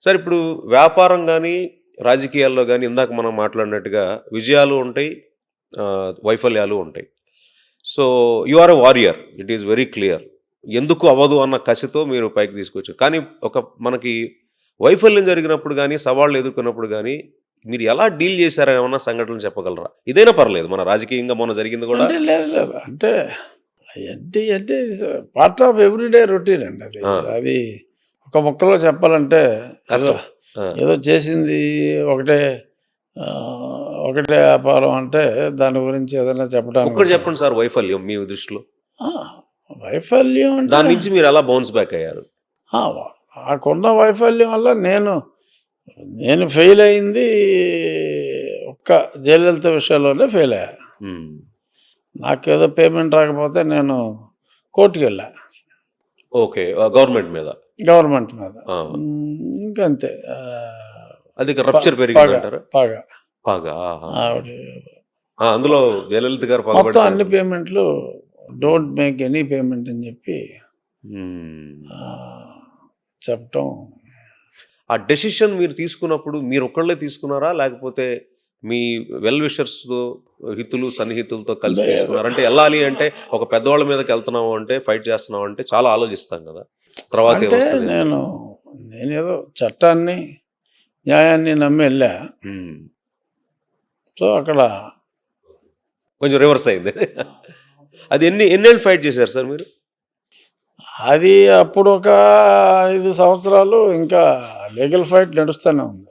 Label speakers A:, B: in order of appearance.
A: Sir ఇప్పుడు వ్యాపారం గానీ, రాజకీయాల్లో గానీ ఇందాక మనం మాట్లాడినట్టుగా విజయాలు ఉంటాయి. వైఫల్యాలు ఉంటాయి. So, you are a warrior. It is very clear. ఎందుకు అవ్వదు అన్న కసితో మీరు పైకి తీసుకొచ్చారు. కానీ మనకి వైఫల్యం జరిగినప్పుడు గానీ, సవాళ్లు ఎదుర్కొన్నప్పుడు గానీ, మీరు ఎలా డీల్ చేశారని ఏమన్నా సంఘటనలు చెప్పగలరా? ఇదైనా పర్లేదు. మన రాజకీయంగా మొన్న జరిగింది గూడా
B: అంటే లేదు లేదు. అంటే ఏంటి అంటే పార్ట్ ఆఫ్ ఎవ్రీడే రొటీన్ అండి అది.
A: ఆ!
B: అది ఒక ముక్కలో చెప్పాలంటే ఏదో
A: కష్టం. ఆ!
B: ఏదో చేసింది ఒకటే ఒకటే వ్యాపారం అంటే దాని గురించి ఏదైనా చెప్పడానికి
A: ఒక్కటి చెప్పండి సార్ వైఫల్యం మీ దృష్టిలో.
B: ఆ, వైఫల్యం అంటే
A: దాని నుంచి మీరు ఎలా బౌన్స్ బ్యాక్ అయ్యారు?
B: ఆ, నాకున్న వైఫల్యం వల్ల నేను ఫెయిల్ అయింది ఒక్క జయలలిత విషయంలోనే ఫెయిల్ అయ్యా.
A: హ్మ్.
B: నాకేదో పేమెంట్ రాకపోతే నేను కోర్టుకి వెళ్ళా
A: ఓకే. గవర్నమెంట్ మీద.
B: గవర్నమెంట్ మీద.
A: ఆ!
B: ఇంకంతే.
A: అది రప్చర్
B: పగ
A: పెరిగిందంటారా?
B: పగ
A: పగ. ఆహా!
B: ఆవిడ
A: అందులో జయలలిత గారు
B: మొత్తం
A: పగబట్టారు.
B: అన్ని పేమెంట్లు డోంట్ మేక్ ఎనీ పేమెంట్ అని చెప్పి
A: హ్మ్.
B: ఆ, చెప్పటం.
A: ఆ డెసిషన్ మీరు తీసుకున్నప్పుడు మీరొక్కళ్ళే తీసుకున్నారా? లేకపోతే మీ వెల్ విషర్స్‌తో హితులు, సన్నిహితులతో కలిసి తీసుకున్నారా? అంటే ఎళ్ళాలి అంటే ఒక పెద్దవాళ్ళ మీదకెళ్తున్నాము అంటే, ఫైట్ చేస్తున్నాం అంటే చాలా ఆలోచిస్తాం గదా! తర్వాత
B: అంటే
A: ఏమొస్తది అని.
B: నేనేదో చట్టాన్ని న్యాయాన్ని నమ్మి వెళ్ళా.
A: హ్మ్.
B: సో అక్కడ
A: కొంచెం రివర్స్ అయింది. అది ఎన్నేళ్ళు ఫైట్ చేశారు సార్ మీరు?
B: అది అప్పుడు ఒక 5 సంవత్సరాలు ఇంకా లీగల్ ఫైట్ నడుస్తూనే ఉంది.